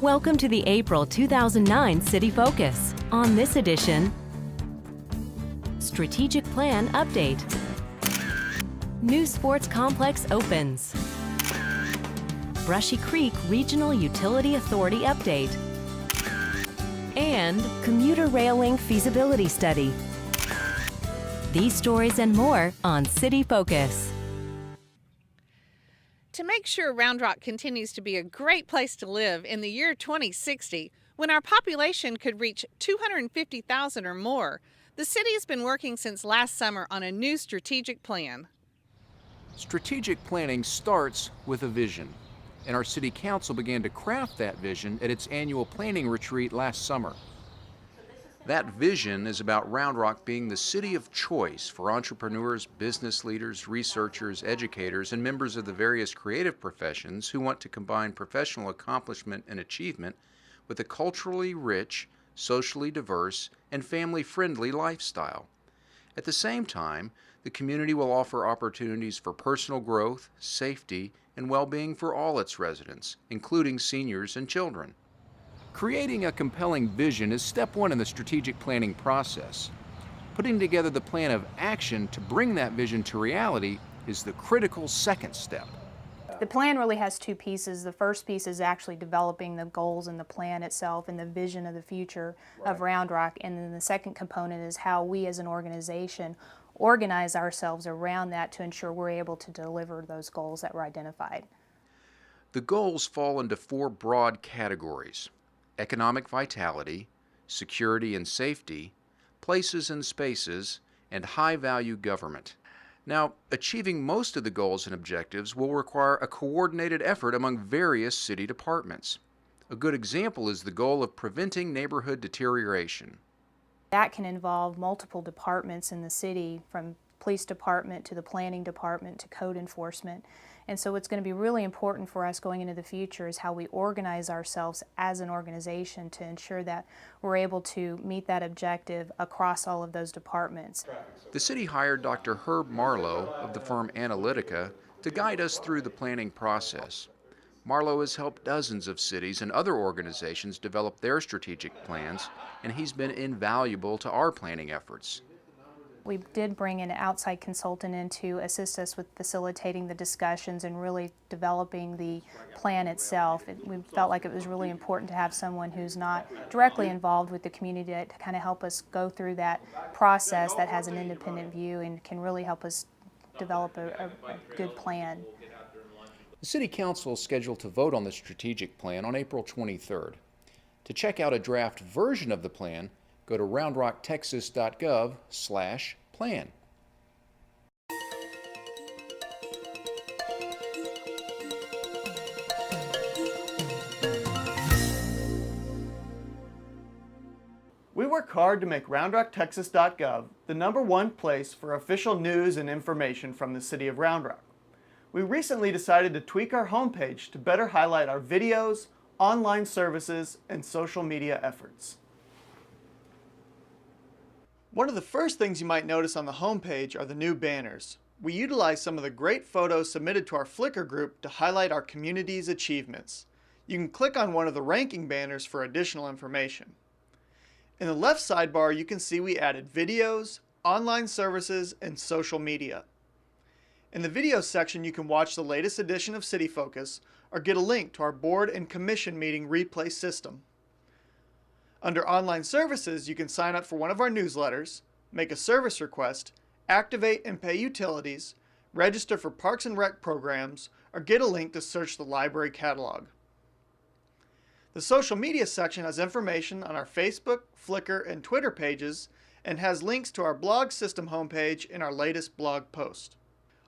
Welcome to the April 2009 City Focus. On this edition, Strategic Plan Update. New sports complex opens. Brushy Creek Regional Utility Authority Update. And Commuter Rail Link Feasibility Study. These stories and more on City Focus. To make sure Round Rock continues to be a great place to live in the year 2060, when our population could reach 250,000 or more, the city has been working since last summer on a new strategic plan. Strategic planning starts with a vision, and our city council began to craft that vision at its annual planning retreat last summer. That vision is about Round Rock being the city of choice for entrepreneurs, business leaders, researchers, educators, and members of the various creative professions who want to combine professional accomplishment and achievement with a culturally rich, socially diverse, and family-friendly lifestyle. At the same time, the community will offer opportunities for personal growth, safety, and well-being for all its residents, including seniors and children. Creating a compelling vision is step one in the strategic planning process. Putting together the plan of action to bring that vision to reality is the critical second step. The plan really has two pieces. The first piece is actually developing the goals and the plan itself and the vision of the future of Round Rock. And then the second component is how we as an organization organize ourselves around that to ensure we're able to deliver those goals that were identified. The goals fall into four broad categories: economic vitality, security and safety, places and spaces, and high-value government. Now, achieving most of the goals and objectives will require a coordinated effort among various city departments. A good example is the goal of preventing neighborhood deterioration. That can involve multiple departments in the city, from police department to the planning department to code enforcement. And so what's going to be really important for us going into the future is how we organize ourselves as an organization to ensure that we're able to meet that objective across all of those departments. The city hired Dr. Herb Marlowe of the firm Analytica to guide us through the planning process. Marlowe has helped dozens of cities and other organizations develop their strategic plans, and he's been invaluable to our planning efforts. We did bring an outside consultant in to assist us with facilitating the discussions and really developing the plan itself. We felt like it was really important to have someone who's not directly involved with the community to kind of help us go through that process, that has an independent view and can really help us develop a good plan. The City Council is scheduled to vote on the strategic plan on April 23rd. To check out a draft version of the plan, go to roundrocktexas.gov/plan. We work hard to make roundrocktexas.gov the #1 place for official news and information from the city of Round Rock. We recently decided to tweak our homepage to better highlight our videos, online services, and social media efforts. One of the first things you might notice on the homepage are the new banners. We utilize some of the great photos submitted to our Flickr group to highlight our community's achievements. You can click on one of the ranking banners for additional information. In the left sidebar, you can see we added videos, online services, and social media. In the video section, you can watch the latest edition of City Focus or get a link to our board and commission meeting replay system. Under online services, you can sign up for one of our newsletters, make a service request, activate and pay utilities, register for Parks and Rec programs, or get a link to search the library catalog. The social media section has information on our Facebook, Flickr, and Twitter pages and has links to our blog system homepage and our latest blog post.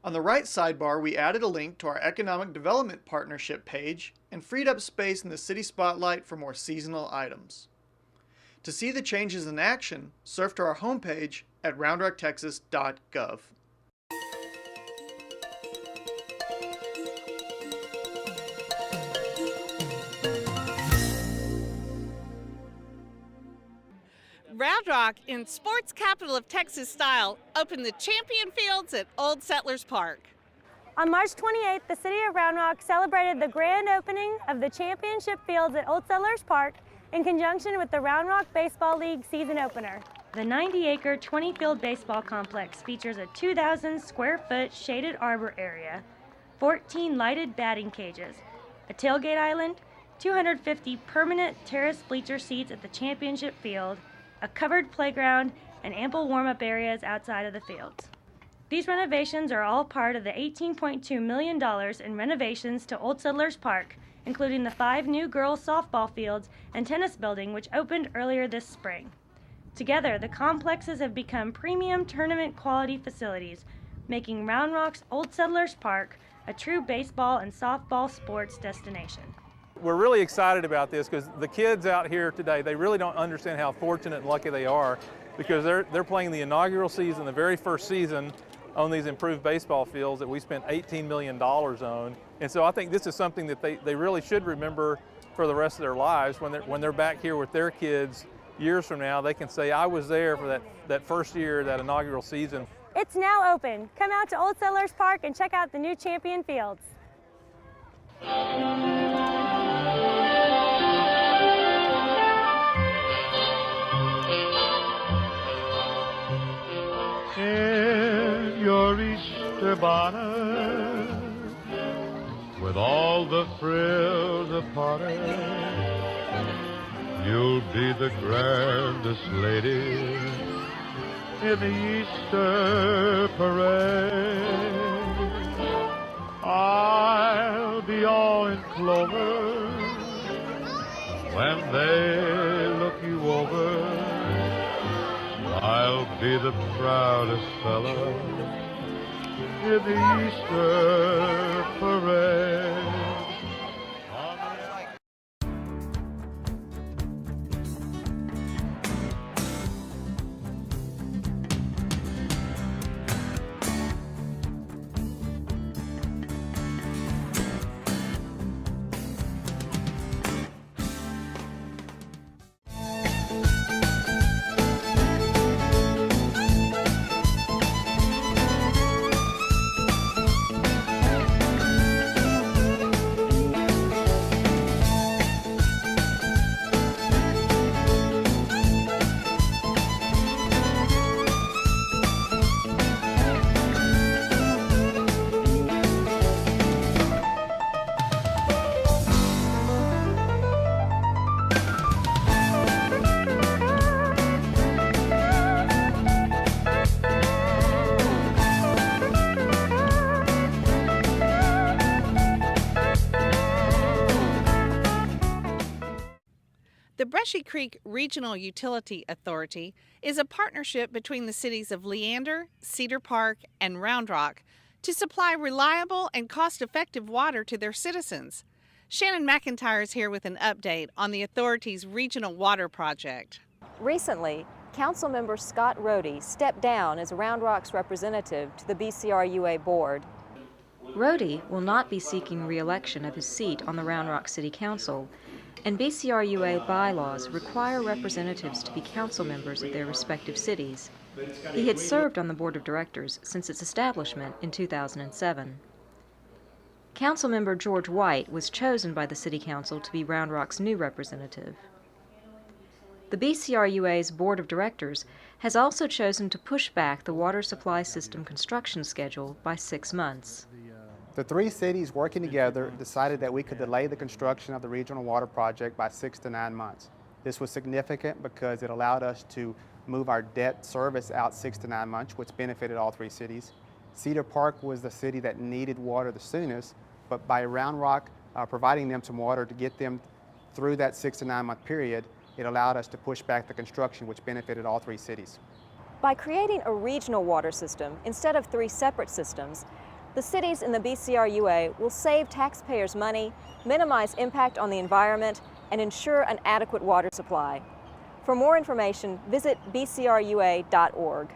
On the right sidebar, we added a link to our Economic Development Partnership page and freed up space in the City Spotlight for more seasonal items. To see the changes in action, surf to our homepage at roundrocktexas.gov. Round Rock, in sports capital of Texas style, opened the Champion Fields at Old Settlers Park. On March 28th, the City of Round Rock celebrated the grand opening of the championship fields at Old Settlers Park in conjunction with the Round Rock Baseball League season opener. The 90-acre, 20-field baseball complex features a 2,000-square-foot shaded arbor area, 14 lighted batting cages, a tailgate island, 250 permanent terrace bleacher seats at the championship field, a covered playground, and ample warm-up areas outside of the fields. These renovations are all part of the $18.2 million in renovations to Old Settlers Park, including the 5 new girls' softball fields and tennis building which opened earlier this spring. Together, the complexes have become premium tournament quality facilities, making Round Rock's Old Settlers Park a true baseball and softball sports destination. We're really excited about this because the kids out here today, they really don't understand how fortunate and lucky they are because they're playing the inaugural season, the very first season, on these improved baseball fields that we spent $18 million on. And so I think this is something that they really should remember for the rest of their lives. When they're back here with their kids years from now, they can say, I was there for that first year, that inaugural season. It's now open. Come out to Old Settlers Park and check out the new champion fields. In your Easter bonnet, with all the frills upon it, you'll be the grandest lady in the Easter parade. I'll be all in clover when they look you over. I'll be the proudest fella in the Easter parade. The Brushy Creek Regional Utility Authority is a partnership between the cities of Leander, Cedar Park, and Round Rock to supply reliable and cost-effective water to their citizens. Shannon McIntyre is here with an update on the authority's regional water project. Recently, Councilmember Scott Rohde stepped down as Round Rock's representative to the BCRUA board. Rohde will not be seeking re-election of his seat on the Round Rock City Council, and BCRUA bylaws require representatives to be council members of their respective cities. He had served on the board of directors since its establishment in 2007. Councilmember George White was chosen by the City Council to be Round Rock's new representative. The BCRUA's board of directors has also chosen to push back the water supply system construction schedule by 6 months. The 3 cities working together decided that we could delay the construction of the regional water project by 6 to 9 months. This was significant because it allowed us to move our debt service out 6 to 9 months, which benefited all 3 cities. Cedar Park was the city that needed water the soonest, but by Round Rock providing them some water to get them through that 6 to 9 month period, it allowed us to push back the construction, which benefited all 3 cities. By creating a regional water system instead of 3 separate systems, the cities in the BCRUA will save taxpayers money, minimize impact on the environment, and ensure an adequate water supply. For more information, visit bcrua.org.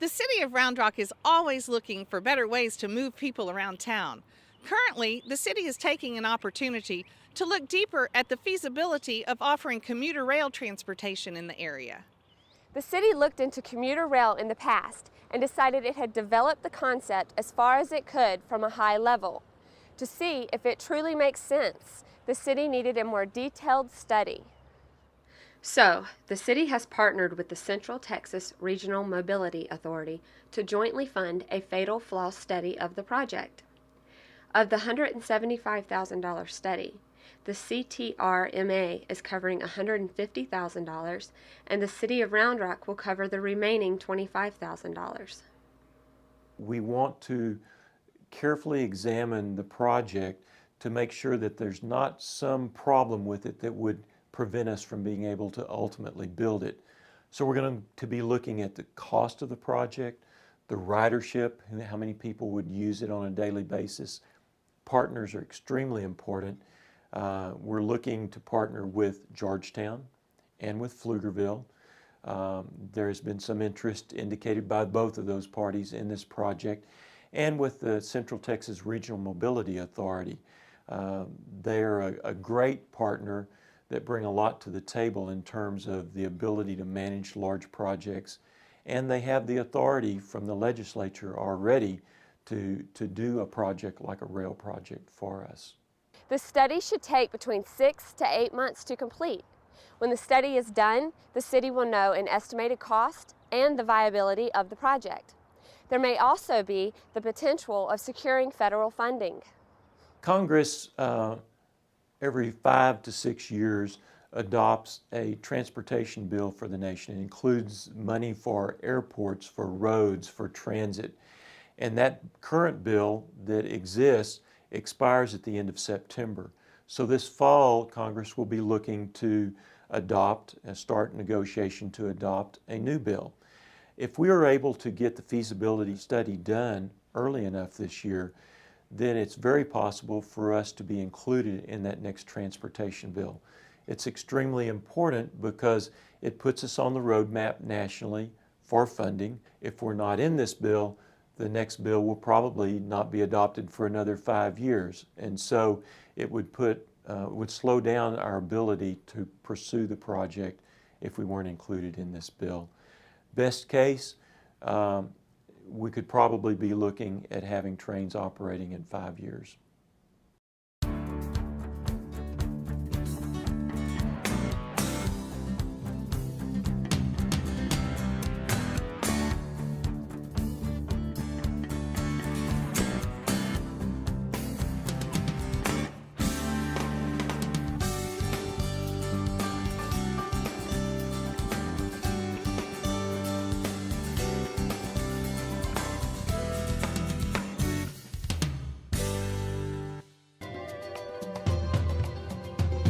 The city of Round Rock is always looking for better ways to move people around town. Currently, the city is taking an opportunity to look deeper at the feasibility of offering commuter rail transportation in the area. The city looked into commuter rail in the past and decided it had developed the concept as far as it could from a high level. To see if it truly makes sense, the city needed a more detailed study. So, the city has partnered with the Central Texas Regional Mobility Authority to jointly fund a fatal flaw study of the project. Of the $175,000 study, the CTRMA is covering $150,000, and the City of Round Rock will cover the remaining $25,000. We want to carefully examine the project to make sure that there's not some problem with it that would prevent us from being able to ultimately build it. So we're going to be looking at the cost of the project, the ridership, and how many people would use it on a daily basis. Partners are extremely important. We're looking to partner with Georgetown and with Pflugerville. There has been some interest indicated by both of those parties in this project, and with the Central Texas Regional Mobility Authority. They're a great partner that bring a lot to the table in terms of the ability to manage large projects, and they have the authority from the legislature already to do a project like a rail project for us. The study should take between 6 to 8 months to complete. When the study is done, the city will know an estimated cost and the viability of the project. There may also be the potential of securing federal funding. Congress, every 5 to 6 years, adopts a transportation bill for the nation. It includes money for airports, for roads, for transit. And that current bill that exists expires at the end of September. So this fall, Congress will be looking to adopt and start negotiation to adopt a new bill. If we are able to get the feasibility study done early enough this year, then it's very possible for us to be included in that next transportation bill. It's extremely important because it puts us on the roadmap nationally for funding. If we're not in this bill, the next bill will probably not be adopted for another 5 years. And so it would slow down our ability to pursue the project if we weren't included in this bill. Best case, we could probably be looking at having trains operating in 5 years.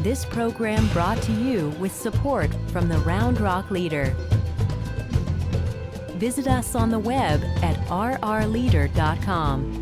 This program brought to you with support from the Round Rock Leader. Visit us on the web at rrleader.com.